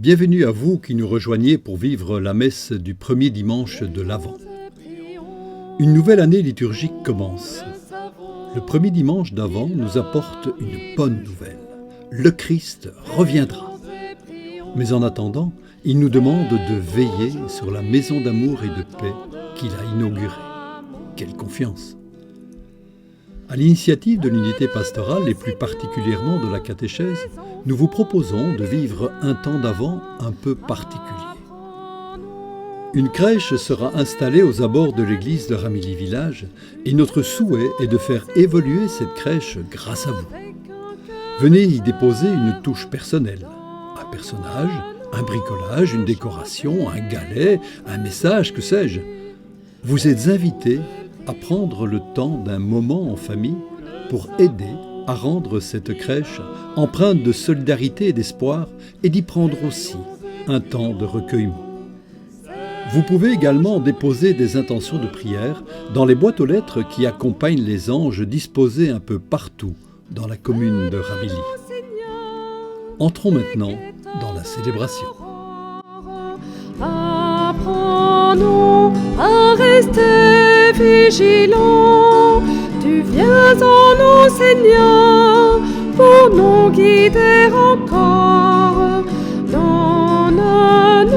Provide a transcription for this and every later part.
Bienvenue à vous qui nous rejoignez pour vivre la messe du premier dimanche de l'Avent. Une nouvelle année liturgique commence. Le premier dimanche d'Avent nous apporte une bonne nouvelle. Le Christ reviendra. Mais en attendant, il nous demande de veiller sur la maison d'amour et de paix qu'il a inaugurée. Quelle confiance! À l'initiative de l'unité pastorale et plus particulièrement de la catéchèse, nous vous proposons de vivre un temps d'Avent un peu particulier. Une crèche sera installée aux abords de l'église de Ramilly Village et notre souhait est de faire évoluer cette crèche grâce à vous. Venez y déposer une touche personnelle, un personnage, un bricolage, une décoration, un galet, un message, que sais-je. Vous êtes invités à prendre le temps d'un moment en famille pour aider à rendre cette crèche empreinte de solidarité et d'espoir et d'y prendre aussi un temps de recueillement. Vous pouvez également déposer des intentions de prière dans les boîtes aux lettres qui accompagnent les anges disposées un peu partout dans la commune de Ramilly. Entrons maintenant dans la célébration. Apprends-nous à rester vigilants. Tu viens en nous, Seigneur, pour nous guider encore. Donne-nous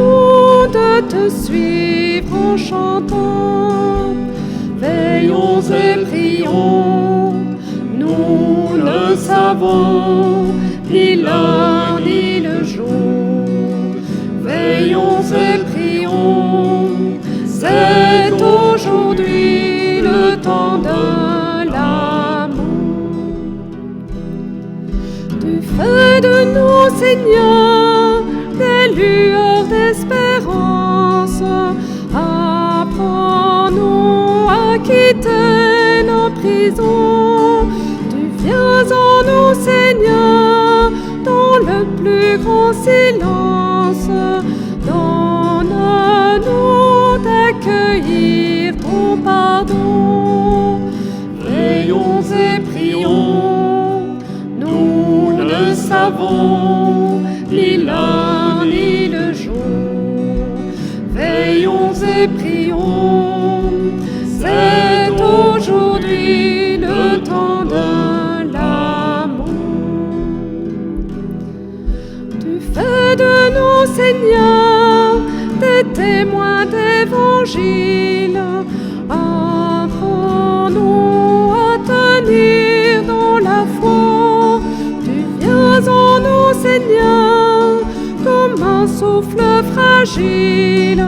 de te suivre en chantant. Veillons et prions, nous le savons, ni l'heure ni le jour. Veillons et prions, c'est aujourd'hui le temps de l'amour. Tu fais de nous, Seigneur, des lueurs d'espérance. Apprends-nous à quitter nos prisons. Tu viens en nous, Seigneur, dans le plus grand silence. Donne-nous d'accueillir ton pardon. Veillons et prions, nous le savons, ni l'heure ni le jour. Veillons et prions, c'est aujourd'hui le temps de l'amour. Tu fais de nous, Seigneur, des témoins d'évangile. Apprends-nous à tenir dans la foi. Tu viens en nous, Seigneur, comme un souffle fragile.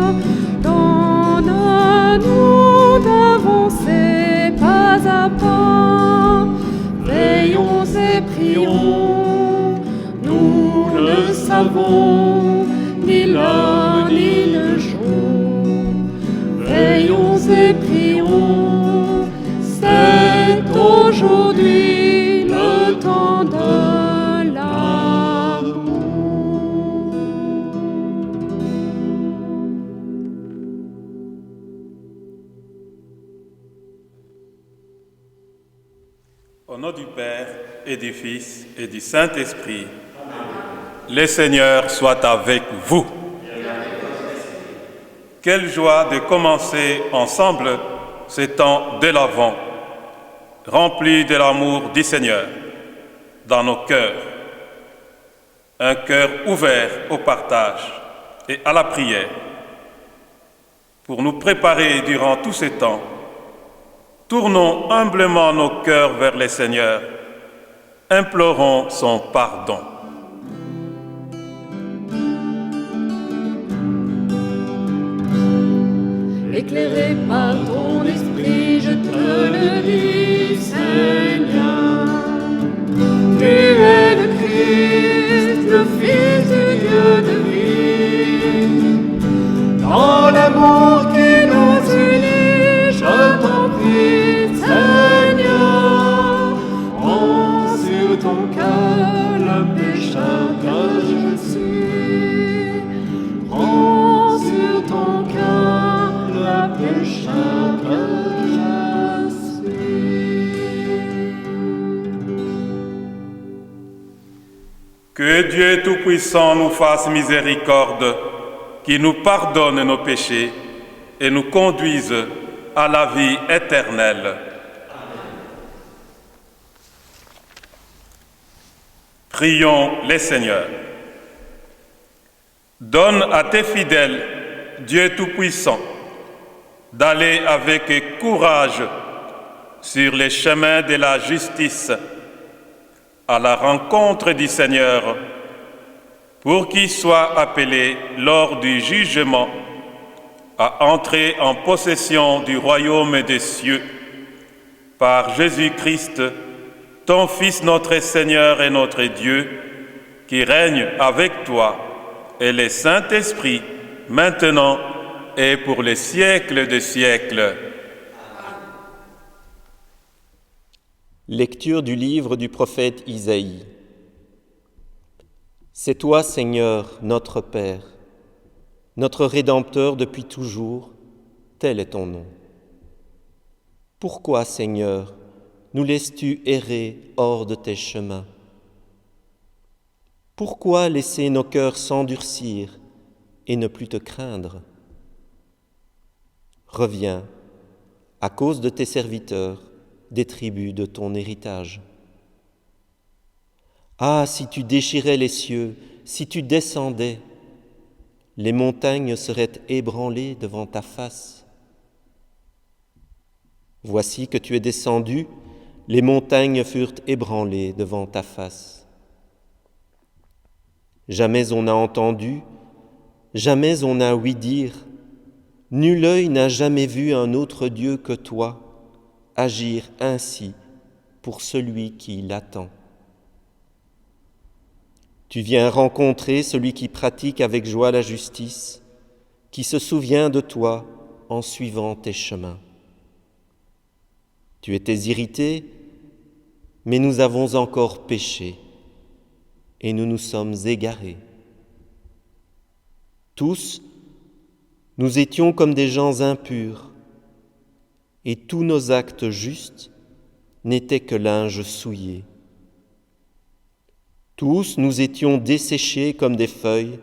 Donne-nous d'avancer pas à pas. Veillons et prions, nous le savons, ni l'heure ni le jour. Veillons et prions, c'est aujourd'hui le temps de l'amour. Au nom du Père et du Fils et du Saint-Esprit, le Seigneur soit avec vous. Quelle joie de commencer ensemble ce temps de l'Avent, rempli de l'amour du Seigneur dans nos cœurs. Un cœur ouvert au partage et à la prière. Pour nous préparer durant tout ce temps, tournons humblement nos cœurs vers le Seigneur, implorons son pardon. Éclairé par ton esprit, je te le dis, Seigneur. Tu es le Christ, le Fils du Dieu de vie. Dans l'amour qui nous unit, je t'en prie, Seigneur. Prends sur ton cœur le pécheur que je suis. Prends sur ton cœur le pécheur que je suis. Que Dieu Tout-Puissant nous fasse miséricorde, qui nous pardonne nos péchés et nous conduise à la vie éternelle. Prions les Seigneurs. Donne à tes fidèles, Dieu Tout-Puissant, d'aller avec courage sur les chemins de la justice, à la rencontre du Seigneur, pour qu'ils soient appelés lors du jugement à entrer en possession du royaume des cieux, par Jésus-Christ, ton Fils, notre Seigneur et notre Dieu, qui règne avec toi et le Saint-Esprit, maintenant et pour les siècles des siècles. Lecture du livre du prophète Isaïe. C'est toi, Seigneur, notre Père, notre Rédempteur depuis toujours, tel est ton nom. Pourquoi, Seigneur, nous laisses-tu errer hors de tes chemins? Pourquoi laisser nos cœurs s'endurcir et ne plus te craindre? Reviens, à cause de tes serviteurs, des tribus de ton héritage. Ah, si tu déchirais les cieux, si tu descendais, les montagnes seraient ébranlées devant ta face. Voici que tu es descendu, les montagnes furent ébranlées devant ta face. Jamais on n'a entendu, jamais on n'a ouï dire, nul œil n'a jamais vu un autre Dieu que toi agir ainsi pour celui qui l'attend. Tu viens rencontrer celui qui pratique avec joie la justice, qui se souvient de toi en suivant tes chemins. Tu étais irrité, mais nous avons encore péché, et nous nous sommes égarés. Tous, nous étions comme des gens impurs, et tous nos actes justes n'étaient que linge souillé. Tous nous étions desséchés comme des feuilles,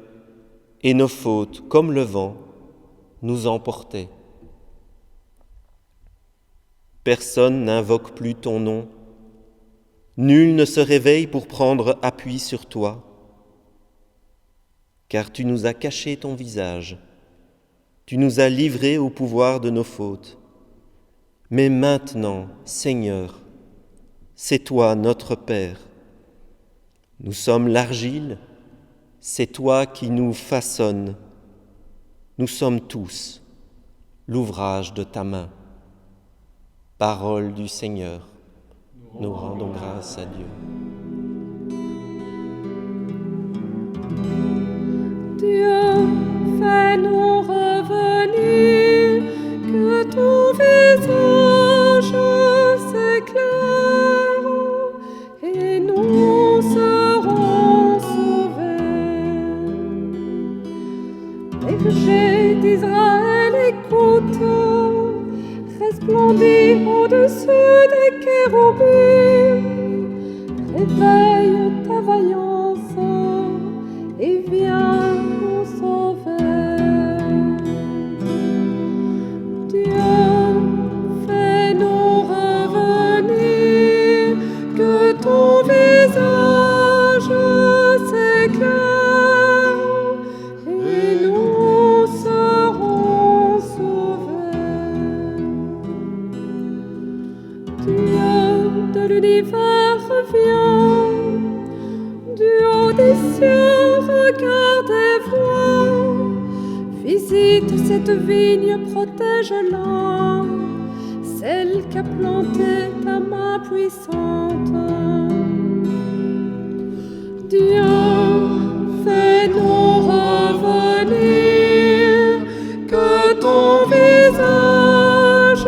et nos fautes, comme le vent, nous emportaient. Personne n'invoque plus ton nom, nul ne se réveille pour prendre appui sur toi, car tu nous as caché ton visage, tu nous as livrés au pouvoir de nos fautes. Mais maintenant, Seigneur, c'est toi notre Père. Nous sommes l'argile, c'est toi qui nous façonnes. Nous sommes tous l'ouvrage de ta main. Parole du Seigneur, nous rendons grâce à Dieu. Dieu, fais-nous revenir, que ton visage s'éclaire et nous serons sauvés. Berger d'Israël, écoute, resplendis au-dessus des chérubins, réveille ta vaillance et viens nous sauver. Dieu, fais-nous revenir, que ton visage s'éclaire et nous serons sauvés. Dieu de l'univers, reviens, du haut des cieux, regarde et vois. Visite cette vigne, protège-la, celle qu'a plantée ta main puissante. Dieu, fais-nous revenir, que ton visage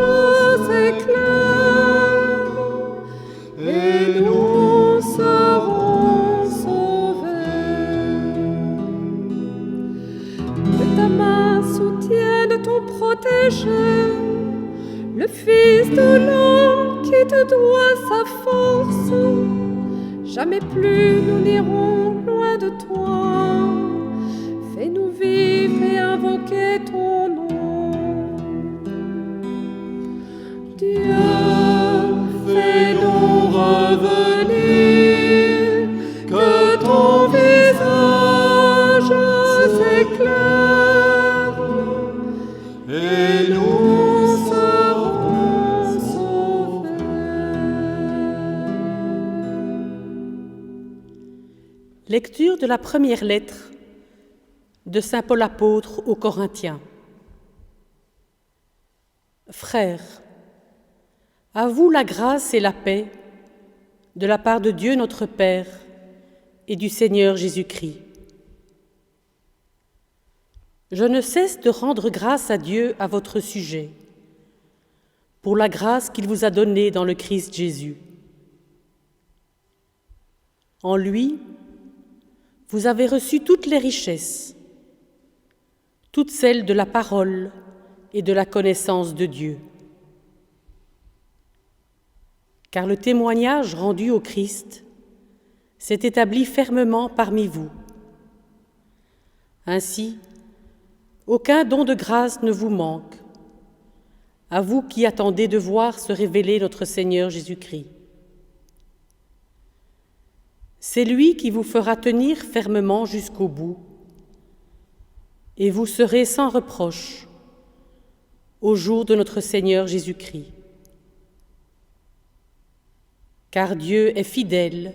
s'éclaire et nous serons sauvés. Que ta main soutienne ton protégé, le Fils de l'homme qui te doit sa force. Jamais plus nous n'irons loin de toi. Fais-nous vivre et invoquer ton nom. Dieu, fais-nous revenir, que ton visage s'éclaire, et nous serons sauvés. Lecture de la première lettre de saint Paul apôtre aux Corinthiens. Frères, à vous la grâce et la paix de la part de Dieu notre Père et du Seigneur Jésus-Christ. Je ne cesse de rendre grâce à Dieu à votre sujet, pour la grâce qu'il vous a donnée dans le Christ Jésus. En lui, vous avez reçu toutes les richesses, toutes celles de la parole et de la connaissance de Dieu. Car le témoignage rendu au Christ s'est établi fermement parmi vous. Ainsi, aucun don de grâce ne vous manque, à vous qui attendez de voir se révéler notre Seigneur Jésus-Christ. C'est lui qui vous fera tenir fermement jusqu'au bout, et vous serez sans reproche au jour de notre Seigneur Jésus-Christ. Car Dieu est fidèle,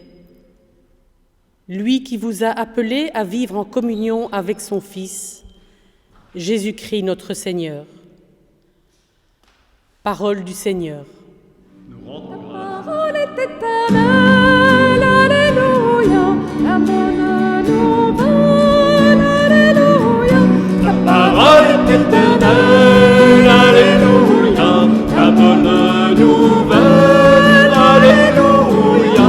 lui qui vous a appelés à vivre en communion avec son Fils, Jésus-Christ notre Seigneur. Parole du Seigneur. La parole est éternelle, alléluia, la bonne nouvelle, alléluia. La parole est éternelle, alléluia, la bonne nouvelle, alléluia.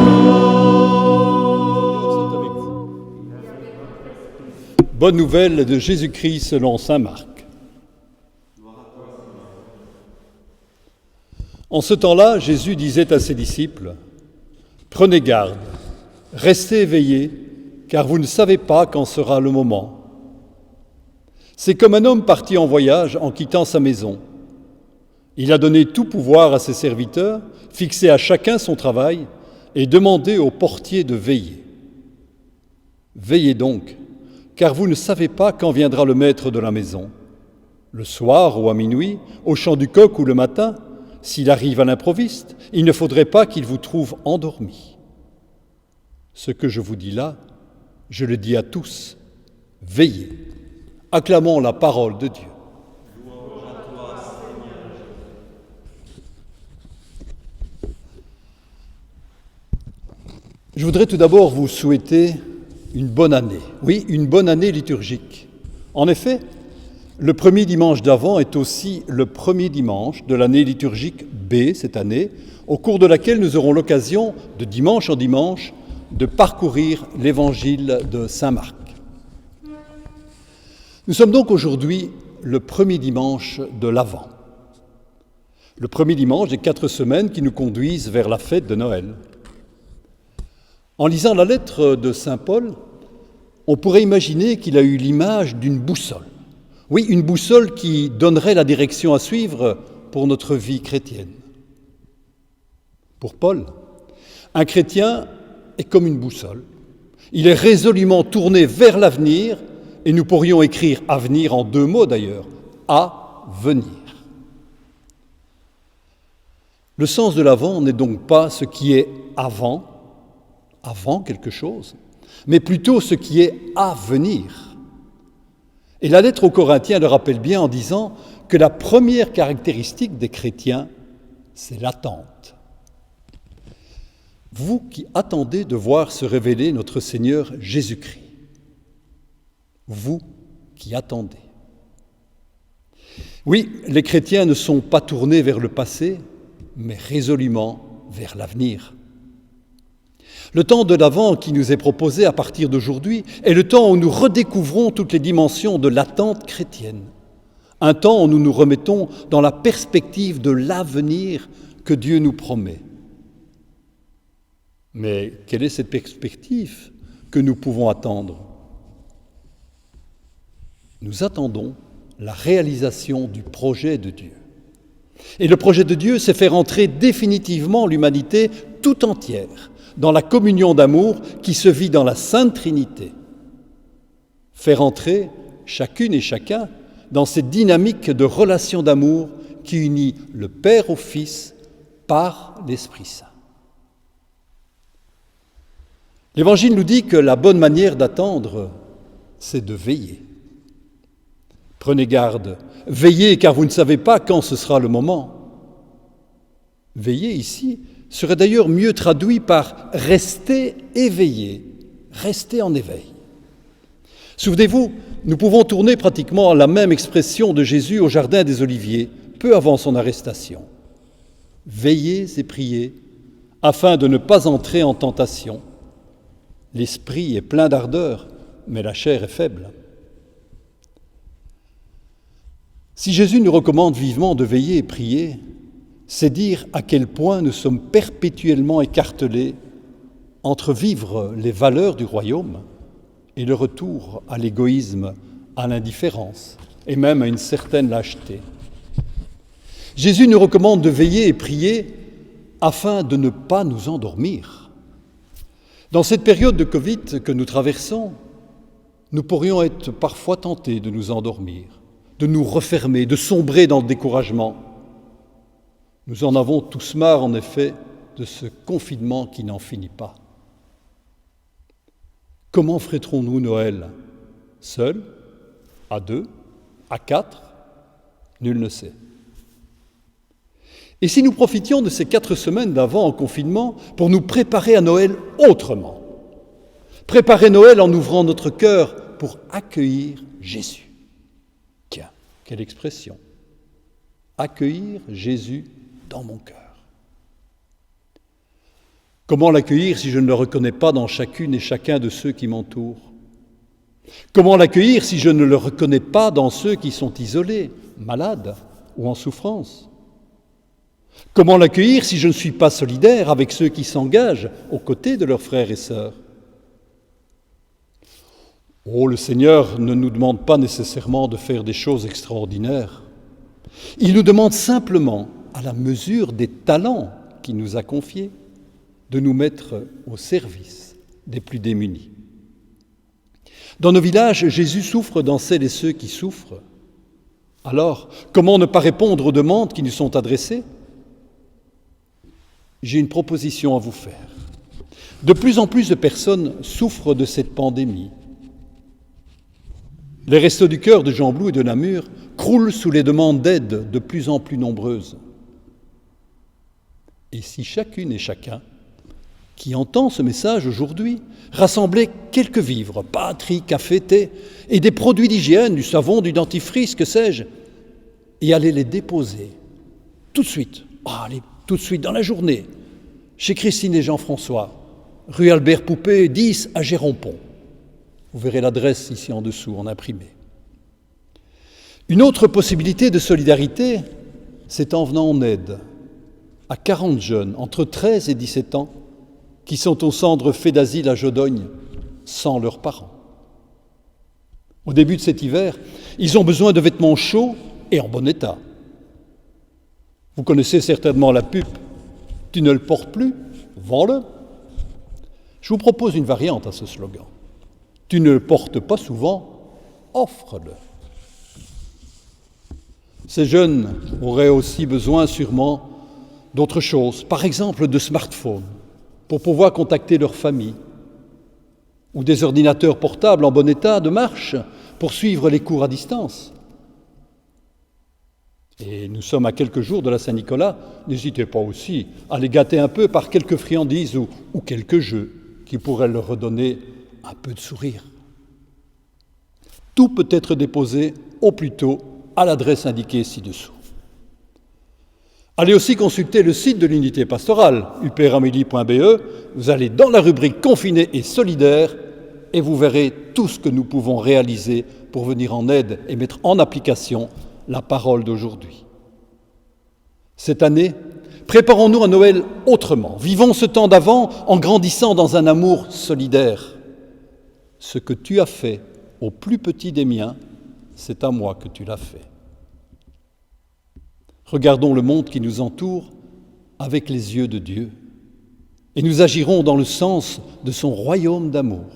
Bonne nouvelle de Jésus-Christ selon saint Marc. En ce temps-là, Jésus disait à ses disciples, « Prenez garde, restez éveillés, car vous ne savez pas quand sera le moment. C'est comme un homme parti en voyage en quittant sa maison. Il a donné tout pouvoir à ses serviteurs, fixé à chacun son travail et demandé au portier de veiller. Veillez donc, car vous ne savez pas quand viendra le maître de la maison, le soir ou à minuit, au chant du coq ou le matin. S'il arrive à l'improviste, il ne faudrait pas qu'il vous trouve endormi. Ce que je vous dis là, je le dis à tous, veillez, acclamons la parole de Dieu. Je voudrais tout d'abord vous souhaiter une bonne année. Oui, une bonne année liturgique. En effet, le premier dimanche d'Avent est aussi le premier dimanche de l'année liturgique B cette année, au cours de laquelle nous aurons l'occasion, de dimanche en dimanche, de parcourir l'évangile de saint Marc. Nous sommes donc aujourd'hui le premier dimanche de l'Avent, le premier dimanche des 4 semaines qui nous conduisent vers la fête de Noël. En lisant la lettre de saint Paul, on pourrait imaginer qu'il a eu l'image d'une boussole. Oui, une boussole qui donnerait la direction à suivre pour notre vie chrétienne. Pour Paul, un chrétien est comme une boussole. Il est résolument tourné vers l'avenir, et nous pourrions écrire « avenir » en 2 mots d'ailleurs, « à venir ». Le sens de l'avant n'est donc pas ce qui est avant quelque chose, mais plutôt ce qui est à venir. Et la lettre aux Corinthiens le rappelle bien en disant que la première caractéristique des chrétiens, c'est l'attente. Vous qui attendez de voir se révéler notre Seigneur Jésus-Christ, vous qui attendez. Oui, les chrétiens ne sont pas tournés vers le passé, mais résolument vers l'avenir. Le temps de l'Avent qui nous est proposé à partir d'aujourd'hui est le temps où nous redécouvrons toutes les dimensions de l'attente chrétienne. Un temps où nous nous remettons dans la perspective de l'avenir que Dieu nous promet. Mais quelle est cette perspective que nous pouvons attendre. Nous attendons la réalisation du projet de Dieu. Et le projet de Dieu, c'est faire entrer définitivement l'humanité tout entière dans la communion d'amour qui se vit dans la Sainte Trinité. Faire entrer chacune et chacun dans cette dynamique de relation d'amour qui unit le Père au Fils par l'Esprit Saint. L'Évangile nous dit que la bonne manière d'attendre, c'est de veiller. Prenez garde, veillez car vous ne savez pas quand ce sera le moment. Veiller ici serait d'ailleurs mieux traduit par rester éveillé, rester en éveil. Souvenez-vous, nous pouvons tourner pratiquement la même expression de Jésus au Jardin des Oliviers, peu avant son arrestation. Veillez et priez, afin de ne pas entrer en tentation. L'esprit est plein d'ardeur, mais la chair est faible. Si Jésus nous recommande vivement de veiller et prier, c'est dire à quel point nous sommes perpétuellement écartelés entre vivre les valeurs du royaume et le retour à l'égoïsme, à l'indifférence et même à une certaine lâcheté. Jésus nous recommande de veiller et prier afin de ne pas nous endormir. Dans cette période de Covid que nous traversons, nous pourrions être parfois tentés de nous endormir, de nous refermer, de sombrer dans le découragement. Nous en avons tous marre, en effet, de ce confinement qui n'en finit pas. Comment fêterons-nous Noël? Seuls? À 2? À 4? Nul ne sait. Et si nous profitions de ces 4 semaines d'avant en confinement pour nous préparer à Noël autrement? Préparer Noël en ouvrant notre cœur pour accueillir Jésus. Tiens, quelle expression! Accueillir Jésus dans mon cœur. Comment l'accueillir si je ne le reconnais pas dans chacune et chacun de ceux qui m'entourent? Comment l'accueillir si je ne le reconnais pas dans ceux qui sont isolés, malades ou en souffrance? Comment l'accueillir si je ne suis pas solidaire avec ceux qui s'engagent aux côtés de leurs frères et sœurs? Oh, le Seigneur ne nous demande pas nécessairement de faire des choses extraordinaires. Il nous demande simplement, à la mesure des talents qu'il nous a confiés, de nous mettre au service des plus démunis. Dans nos villages, Jésus souffre dans celles et ceux qui souffrent. Alors, comment ne pas répondre aux demandes qui nous sont adressées? J'ai une proposition à vous faire. De plus en plus de personnes souffrent de cette pandémie. Les Restos du Cœur de Gembloux et de Namur croulent sous les demandes d'aide de plus en plus nombreuses. Et si chacune et chacun qui entend ce message aujourd'hui rassemblait quelques vivres, pâteries, café, thé, et des produits d'hygiène, du savon, du dentifrice, que sais-je, et allait les déposer tout de suite, tout de suite dans la journée, chez Christine et Jean-François, rue Albert Poupée, 10 à Gérompont. Vous verrez l'adresse ici en dessous, en imprimé. Une autre possibilité de solidarité, c'est en venant en aide à 40 jeunes entre 13 et 17 ans qui sont au centre fait d'asile à Jodogne sans leurs parents. Au début de cet hiver, ils ont besoin de vêtements chauds et en bon état. Vous connaissez certainement la pub « Tu ne le portes plus, vends-le ». Je vous propose une variante à ce slogan. « Tu ne le portes pas souvent, offre-le ». Ces jeunes auraient aussi besoin sûrement d'autres choses, par exemple de smartphones, pour pouvoir contacter leur famille, ou des ordinateurs portables en bon état de marche pour suivre les cours à distance. Et nous sommes à quelques jours de la Saint-Nicolas, n'hésitez pas aussi à les gâter un peu par quelques friandises ou quelques jeux qui pourraient leur redonner un peu de sourire. Tout peut être déposé au plus tôt à l'adresse indiquée ci-dessous. Allez aussi consulter le site de l'unité pastorale, upramélie.be. Vous allez dans la rubrique Confinés et solidaires et vous verrez tout ce que nous pouvons réaliser pour venir en aide et mettre en application la parole d'aujourd'hui. Cette année, préparons-nous à Noël autrement. Vivons ce temps d'avant en grandissant dans un amour solidaire. Ce que tu as fait au plus petit des miens, c'est à moi que tu l'as fait. Regardons le monde qui nous entoure avec les yeux de Dieu et nous agirons dans le sens de son royaume d'amour.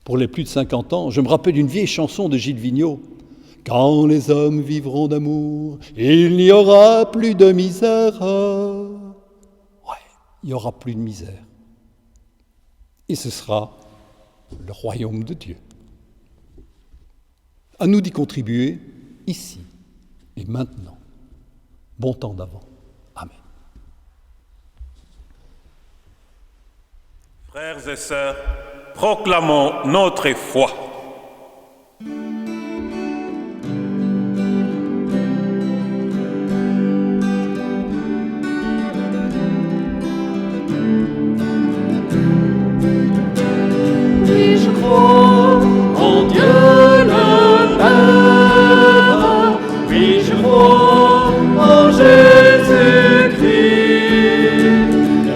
Pour les plus de 50 ans, je me rappelle une vieille chanson de Gilles Vigneault. « Quand les hommes vivront d'amour, il n'y aura plus de misère. » Ouais, il n'y aura plus de misère. Et ce sera le royaume de Dieu. À nous d'y contribuer ici et maintenant. Bon temps d'avant. Amen. Frères et sœurs, proclamons notre foi. Oui, je crois en Dieu le Père. Oui, je crois en Jésus-Christ,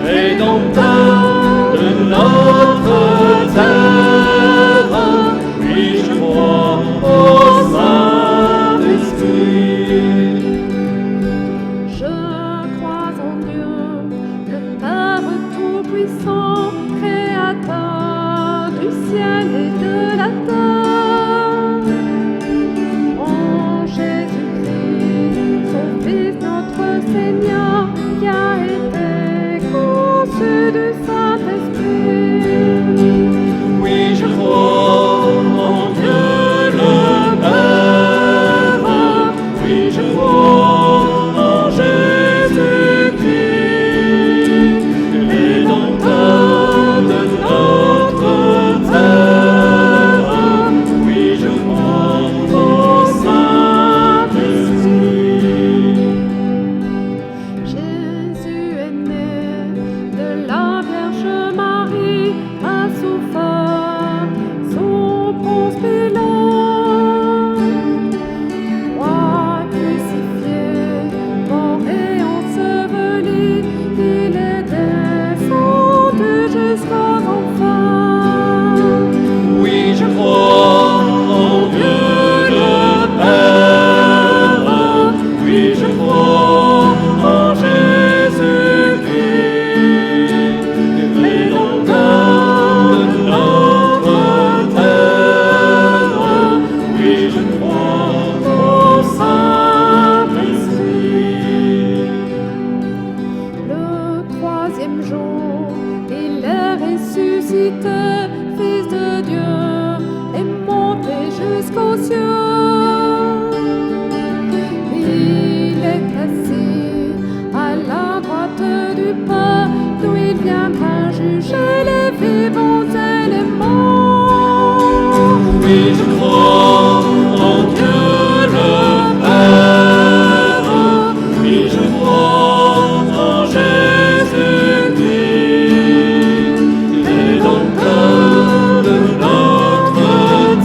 Rédempteur de notre terre. Oui, je crois au Saint-Esprit. Je crois en Dieu, le Père Tout-Puissant, Créateur du ciel et de la terre. En Jésus-Christ, son Fils, notre Seigneur, qui a été conçu du Saint-Esprit. Oui, je crois en Dieu le Père. Oui, je crois en Jésus-Christ, Rédempteur de notre terre. Oui, je crois au Saint-Esprit. Jésus est né de la Vierge Marie, a souffert sous Ponce Pilate. Roi crucifié, mort et enseveli, il est descendu jusqu'aux enfers. Oui, je crois en Dieu le Père. Oui, je crois en Jésus-Christ, Rédempteur de notre terre. Oui, je crois au Saint-Esprit. Le troisième jour, il est ressuscité, Fils de Dieu, est monté jusqu'aux cieux. Il est assis à la droite du Père, d'où il viendra juger les vivants et les morts. Oui, je crois en Dieu le Père. Oui, je crois en Jésus-Christ, Rédempteur de notre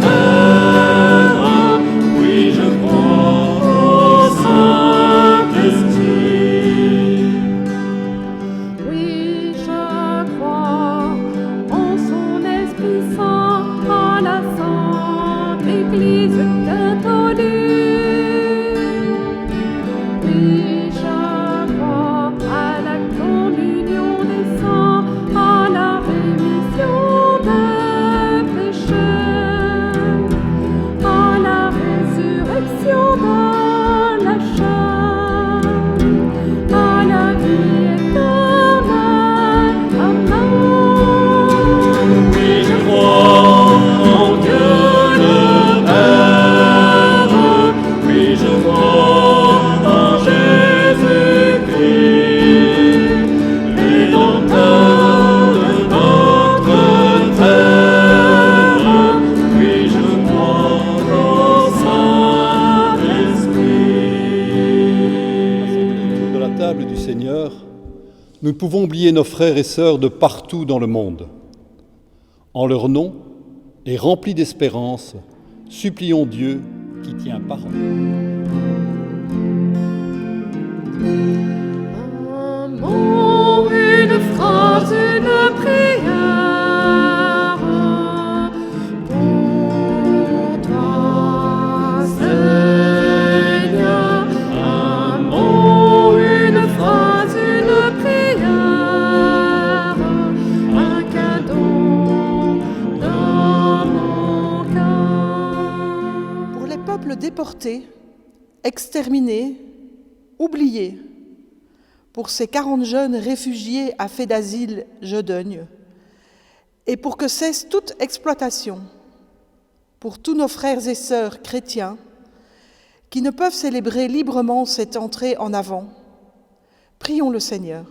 terre. Oui, je crois au Saint-Esprit. Oui, je crois en son Esprit Saint, à la Sainte Église catholique. Oui, je crois à la communion des saints, à la rémission des péchés, à la résurrection de la chair, à la vie éternelle. Amen. Oui, je crois en Dieu le Père. Oui, je crois en Jésus-Christ, Rédempteur de notre terre. Oui, je crois au Saint-Esprit. Autour de la table du Seigneur, nous ne pouvons oublier nos frères et sœurs de partout dans le monde. En leur nom et remplis d'espérance, supplions Dieu qui tient parole. Un mot, une phrase, une prière. déportés, exterminés, oubliés, pour ces 40 jeunes réfugiés à fait d'asile Jeudeugne, et pour que cesse toute exploitation, pour tous nos frères et sœurs chrétiens qui ne peuvent célébrer librement cette entrée en avant, prions le Seigneur.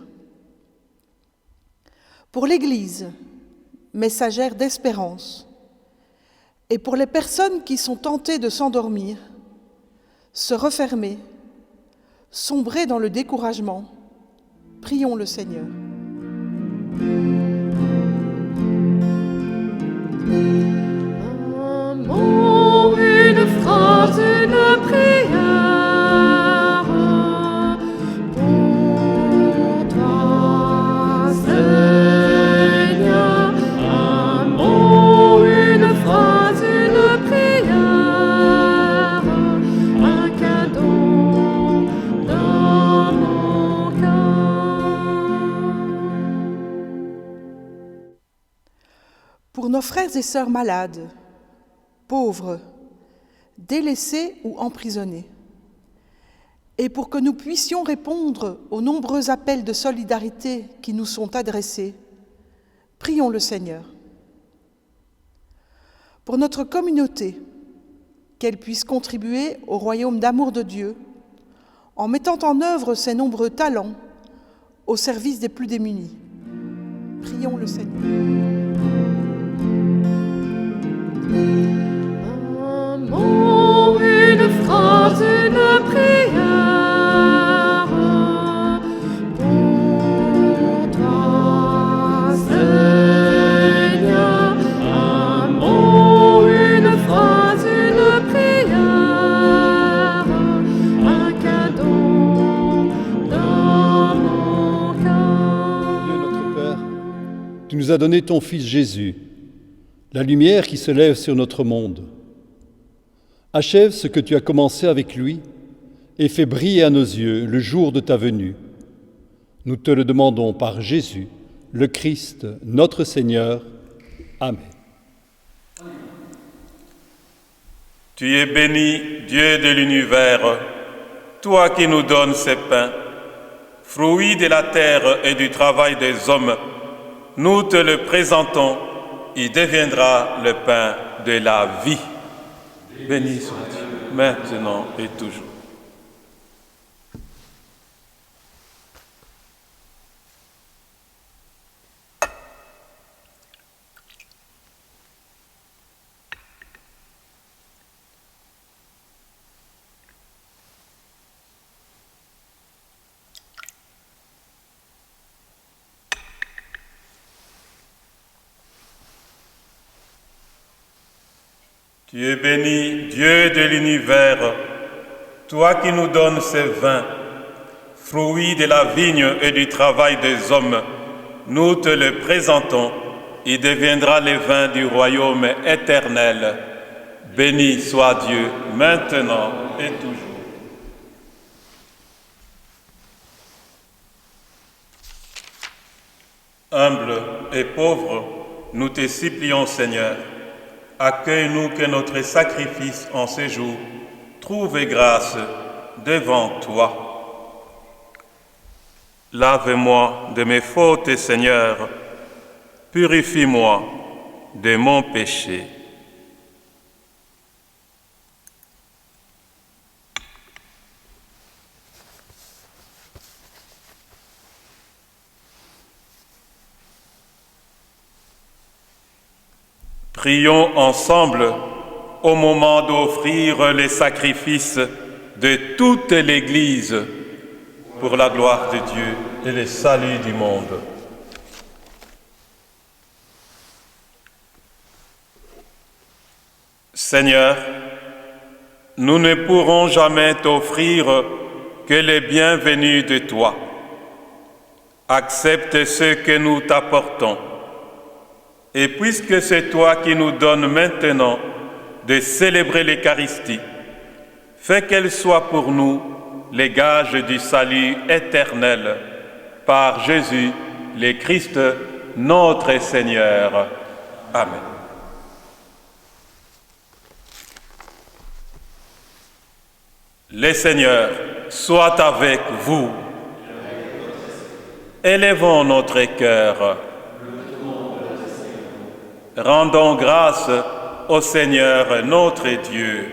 Pour l'Église, messagère d'espérance, et pour les personnes qui sont tentées de s'endormir, se refermer, sombrer dans le découragement, prions le Seigneur. Un mot, une phrase, une prière pour toi, Seigneur. Un mot, une phrase, une prière, un cadeau dans mon cœur. Pour nos frères et sœurs malades, pauvres, délaissés ou emprisonnés, et pour que nous puissions répondre aux nombreux appels de solidarité qui nous sont adressés, prions le Seigneur. Pour notre communauté, qu'elle puisse contribuer au royaume d'amour de Dieu, en mettant en œuvre ses nombreux talents au service des plus démunis. Prions le Seigneur. Un mot, une phrase, une prière pour toi, Seigneur. Un mot, une phrase, une prière, un cadeau dans mon cœur. Dieu notre Père, tu nous as donné ton Fils Jésus, la lumière qui se lève sur notre monde. Achève ce que tu as commencé avec lui et fais briller à nos yeux le jour de ta venue. Nous te le demandons par Jésus, le Christ, notre Seigneur. Amen. Tu es béni, Dieu de l'univers, toi qui nous donnes ces pains, fruits de la terre et du travail des hommes. Nous te le présentons, il deviendra le pain de la vie. Béni sois-tu, maintenant et toujours. Tu es béni, Dieu de l'univers, toi qui nous donnes ces vins, fruits de la vigne et du travail des hommes. Nous te le présentons, il deviendra le vin du royaume éternel. Béni soit Dieu, maintenant et toujours. Humbles et pauvres, nous te supplions, Seigneur. Accueille-nous que notre sacrifice en ce jour trouve grâce devant toi. Lave-moi de mes fautes, Seigneur, purifie-moi de mon péché. Prions ensemble au moment d'offrir les sacrifices de toute l'Église pour la gloire de Dieu et le salut du monde. Seigneur, nous ne pourrons jamais t'offrir que les bienvenus de toi. Accepte ce que nous t'apportons. Et puisque c'est toi qui nous donnes maintenant de célébrer l'Eucharistie, fais qu'elle soit pour nous les gages du salut éternel, par Jésus, le Christ, notre Seigneur. Amen. Le Seigneur soit avec vous. Élevons notre cœur. Rendons grâce au Seigneur notre Dieu.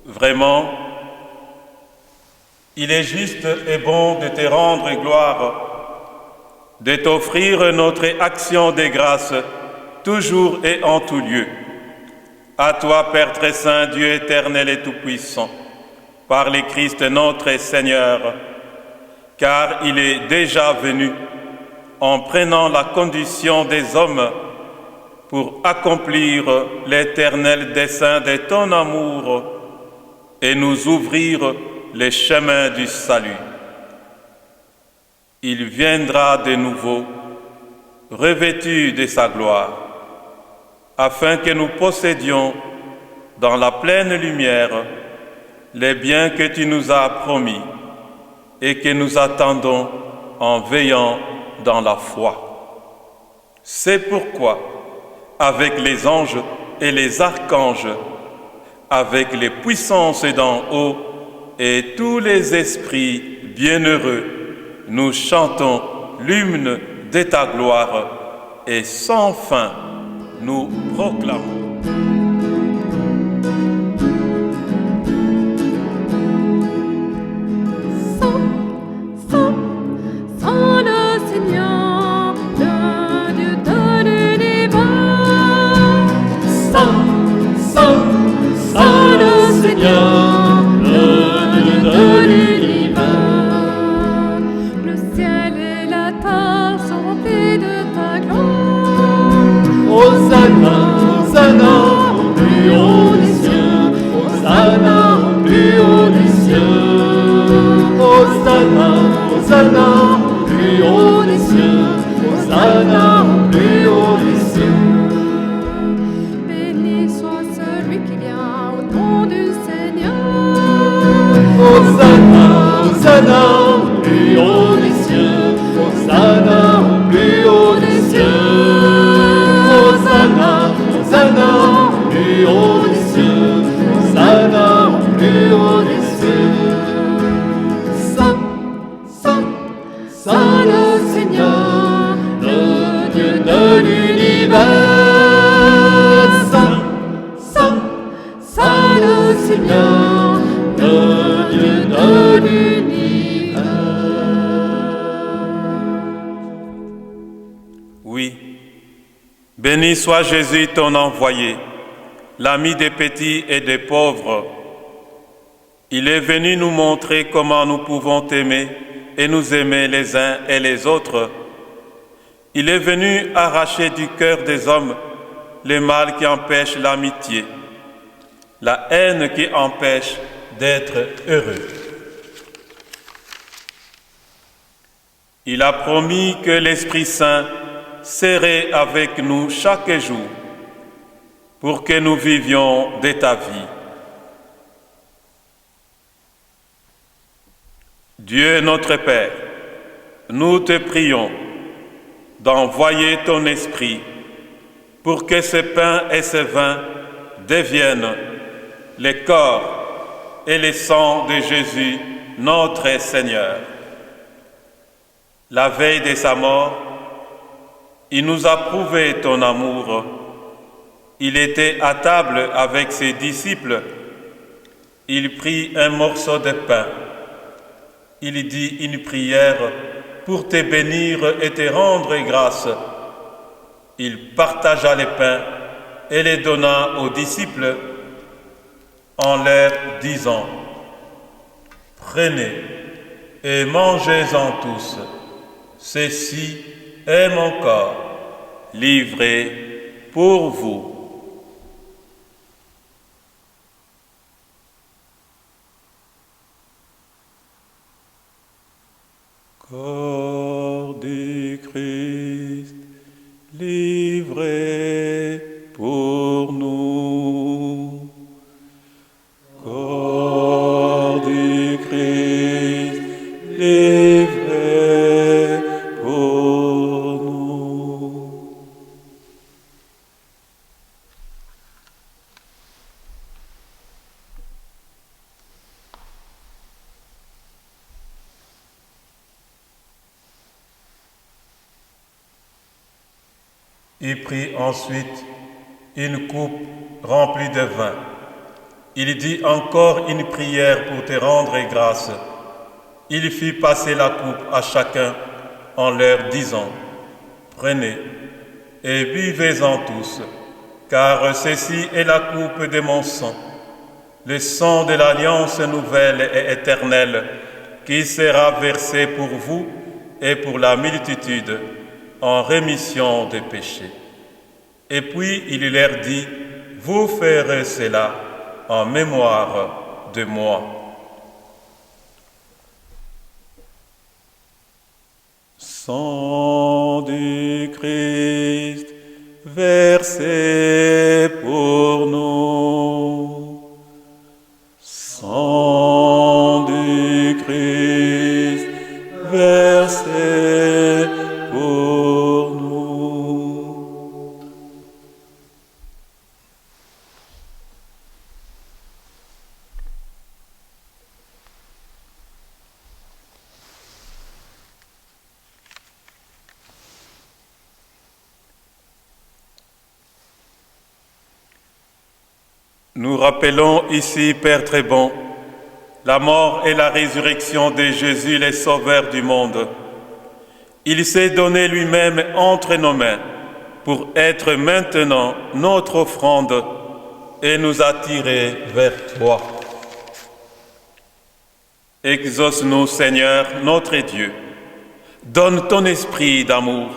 Vraiment, il est juste et bon de te rendre gloire, de t'offrir notre action de grâce, toujours et en tout lieu. À toi, Père très saint, Dieu éternel et tout-puissant, par le Christ notre Seigneur, car il est déjà venu en prenant la condition des hommes pour accomplir l'éternel dessein de ton amour et nous ouvrir les chemins du salut. Il viendra de nouveau, revêtu de sa gloire, afin que nous possédions dans la pleine lumière les biens que tu nous as promis et que nous attendons en veillant dans la foi. C'est pourquoi, avec les anges et les archanges, avec les puissances d'en haut et tous les esprits bienheureux, nous chantons l'hymne de ta gloire et sans fin nous proclamons. Béni soit Jésus, ton envoyé, l'ami des petits et des pauvres. Il est venu nous montrer comment nous pouvons t'aimer et nous aimer les uns et les autres. Il est venu arracher du cœur des hommes le mal qui empêche l'amitié, la haine qui empêche d'être heureux. Il a promis que l'Esprit Saint serait avec nous chaque jour pour que nous vivions de ta vie. Dieu notre Père, nous te prions d'envoyer ton Esprit pour que ce pain et ce vin deviennent le corps et le sang de Jésus, notre Seigneur. La veille de sa mort, il nous a prouvé ton amour. Il était à table avec ses disciples. Il prit un morceau de pain. Il dit une prière pour te bénir et te rendre grâce. Il partagea les pains et les donna aux disciples en leur disant : « Prenez et mangez-en tous. Ceci est mon corps, livré pour vous. » Corps du Christ, livré pour nous. Corps du Christ, livré pour nous. Il prit ensuite une coupe remplie de vin. Il dit encore une prière pour te rendre grâce. Il fit passer la coupe à chacun en leur disant, « Prenez et buvez-en tous, car ceci est la coupe de mon sang, le sang de l'alliance nouvelle et éternelle, qui sera versé pour vous et pour la multitude en rémission des péchés. » Et puis il leur dit, « Vous ferez cela en mémoire de moi. » Sang du Christ versé pour nous. Sang du Christ versé pour nous. Nous rappelons ici, Père très bon, la mort et la résurrection de Jésus, le Sauveur du monde. Il s'est donné lui-même entre nos mains pour être maintenant notre offrande et nous attirer vers toi. Exauce-nous, Seigneur, notre Dieu. Donne ton esprit d'amour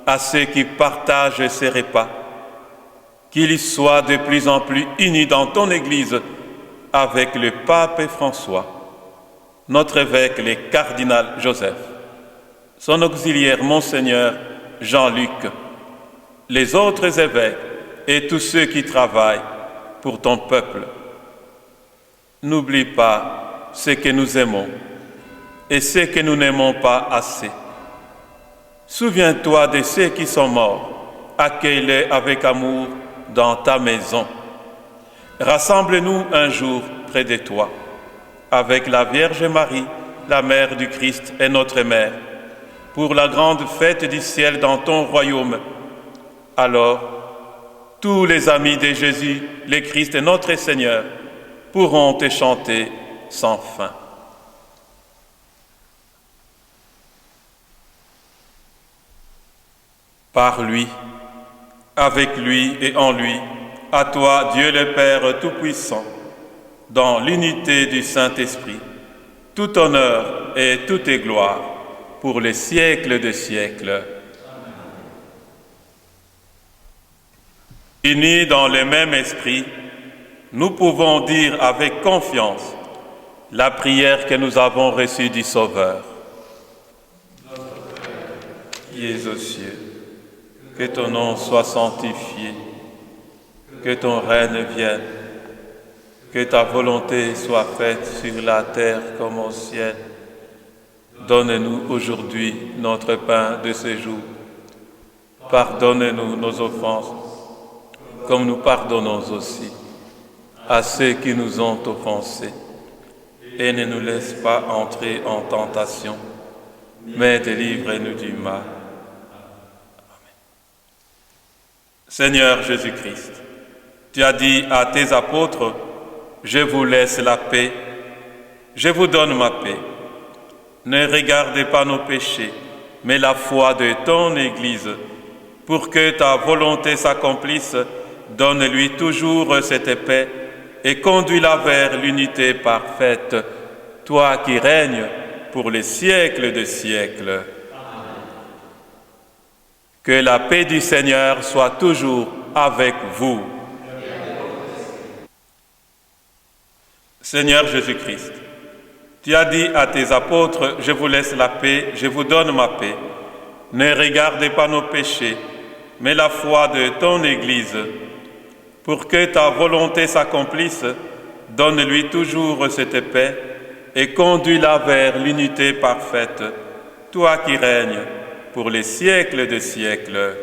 à ceux qui partagent ces repas, qu'ils soient de plus en plus unis dans ton Église avec le pape François, notre évêque, le cardinal Joseph, son auxiliaire Monseigneur Jean-Luc, les autres évêques et tous ceux qui travaillent pour ton peuple. N'oublie pas ce que nous aimons et ce que nous n'aimons pas assez. Souviens-toi de ceux qui sont morts, accueille-les avec amour dans ta maison. Rassemble-nous un jour près de toi, avec la Vierge Marie, la Mère du Christ et notre Mère, pour la grande fête du ciel dans ton royaume. Alors, tous les amis de Jésus, le Christ et notre Seigneur, pourront te chanter sans fin. Par lui, avec lui et en lui, à toi, Dieu le Père Tout-Puissant, dans l'unité du Saint-Esprit, tout honneur et toute gloire pour les siècles des siècles. Unis dans le même esprit, nous pouvons dire avec confiance la prière que nous avons reçue du Sauveur. Notre Père, qui es aux cieux, que ton nom soit sanctifié, que ton règne vienne, que ta volonté soit faite sur la terre comme au ciel. Donne-nous aujourd'hui notre pain de ce jour. Pardonne-nous nos offenses, comme nous pardonnons aussi à ceux qui nous ont offensés. Et ne nous laisse pas entrer en tentation, mais délivre-nous du mal. Seigneur Jésus-Christ, tu as dit à tes apôtres, « Je vous laisse la paix, je vous donne ma paix. Ne regardez pas nos péchés, mais la foi de ton Église. Pour que ta volonté s'accomplisse, donne-lui toujours cette paix et conduis-la vers l'unité parfaite, toi qui règnes pour les siècles des siècles. » Que la paix du Seigneur soit toujours avec vous. Seigneur Jésus-Christ, tu as dit à tes apôtres, « Je vous laisse la paix, je vous donne ma paix. Ne regardez pas nos péchés, mais la foi de ton Église. Pour que ta volonté s'accomplisse, donne-lui toujours cette paix et conduis-la vers l'unité parfaite, toi qui règnes pour les siècles des siècles. »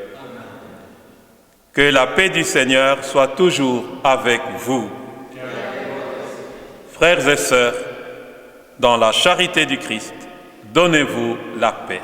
Que la paix du Seigneur soit toujours avec vous. Frères et sœurs, dans la charité du Christ, donnez-vous la paix.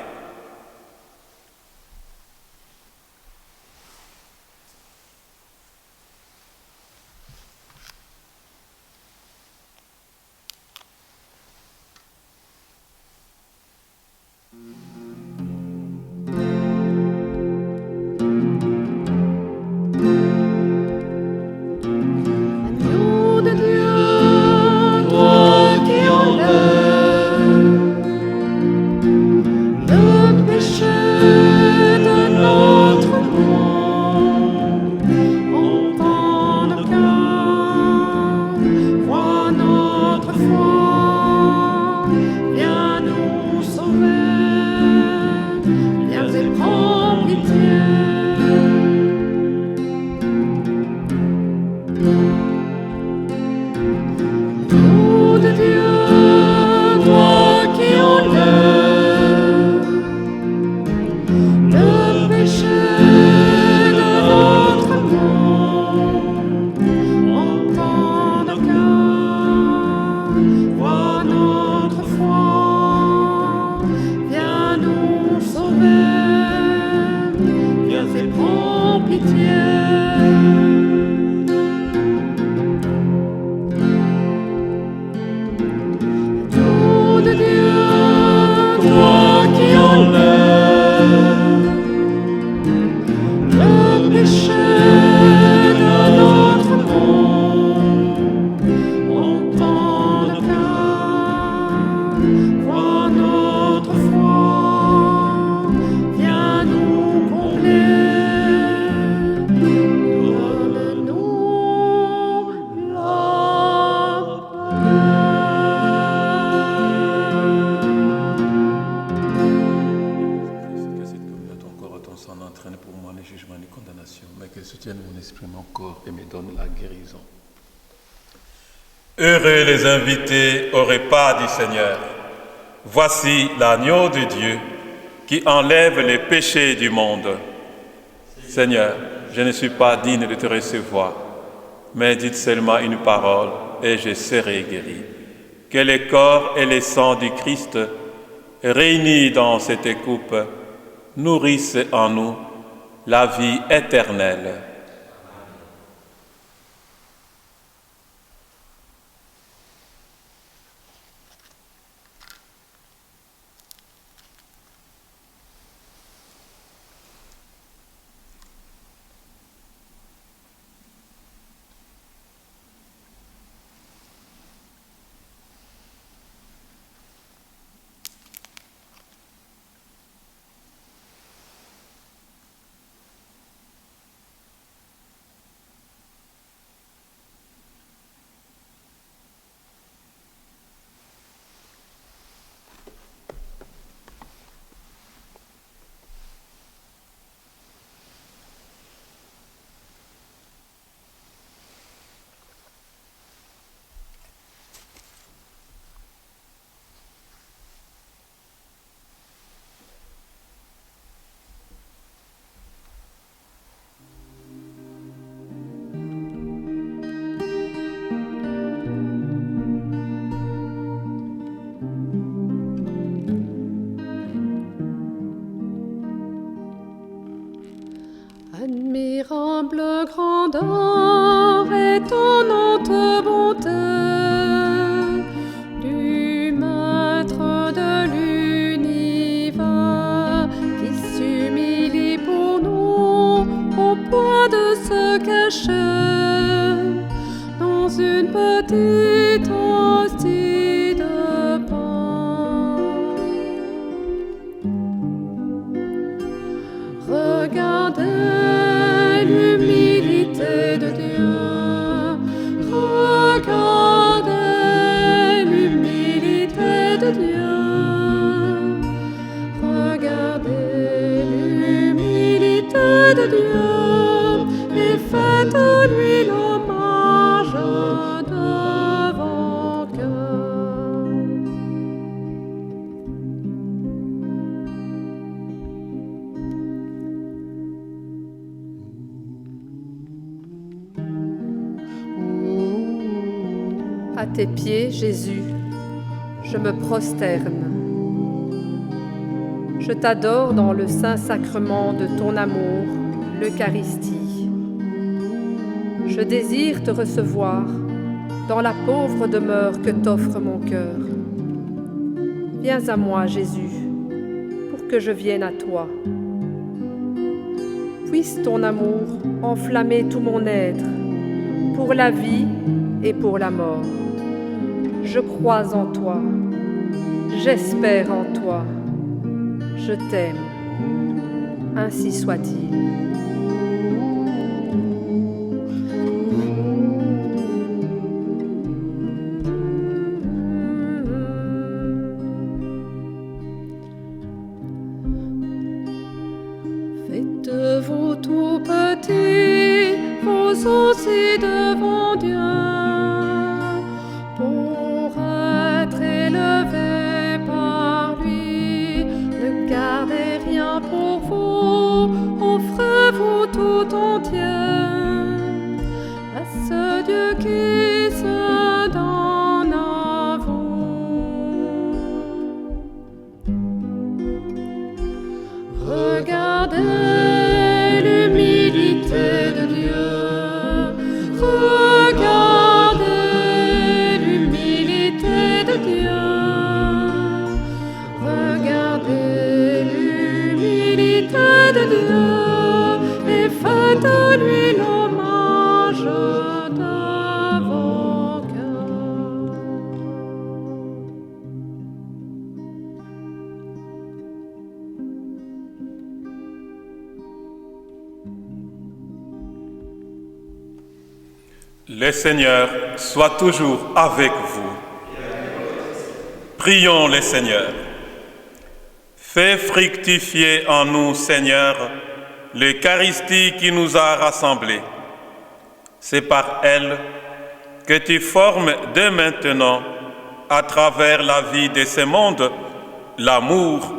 Tout de Dieu, toi qui enlèves le péché de notre monde, entends notre cœur, vois notre foi, viens nous combler, donne-nous la Que cette communion de ton corps et ton sang n'entraîne pour moi ni jugement ni condamnation, mais qu'elle soutienne mon esprit, mon corps et me donne la guérison. Heureux les invités au repas du Seigneur. Voici l'agneau de Dieu qui enlève les péchés du monde. Seigneur, je ne suis pas digne de te recevoir, mais dites seulement une parole et je serai guéri. Que le corps et le sang du Christ, réunis dans cette coupe, nourrissent en nous la vie éternelle. Admirable grandeur et étonnante bonté du Maître de l'univers qui s'humilie pour nous au point de se cacher dans une petite hostie de pain. Regardez l'humilité de Dieu, regardez l'humilité de Dieu, regardez l'humilité de Dieu et faites-lui l'hommage de vos cœurs. À tes pieds, Jésus, je me prosterne. Je t'adore dans le saint sacrement de ton amour, l'Eucharistie. Je désire te recevoir dans la pauvre demeure que t'offre mon cœur. Viens à moi, Jésus, pour que je vienne à toi. Puisse ton amour enflammer tout mon être, pour la vie et pour la mort. Je crois en toi, j'espère en toi, je t'aime, ainsi soit-il. Faites-vous tout petit, vous aussi devant Dieu, pour être élevé par lui. Ne gardez rien pour vous, offrez-vous tout entier à ce Dieu qui se donne à vous. Regardez l'humilité bénédite de Dieu et faites-lui l'hommage de vos cœurs. Le Seigneur soit toujours avec vous. Prions le Seigneur. Fais fructifier en nous, Seigneur, l'Eucharistie qui nous a rassemblés. C'est par elle que tu formes dès maintenant, à travers la vie de ce monde, l'amour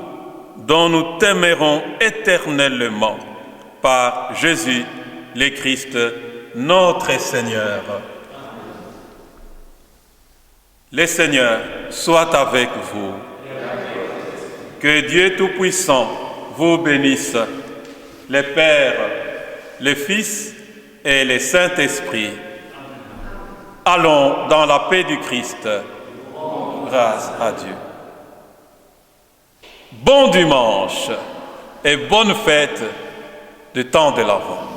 dont nous t'aimerons éternellement. Par Jésus, le Christ, notre Seigneur. Le Seigneur soit avec vous. Que Dieu Tout-Puissant vous bénisse, le Père, le Fils et le Saint-Esprit. Allons dans la paix du Christ. Grâce à Dieu. Bon dimanche et bonne fête du temps de l'Avent.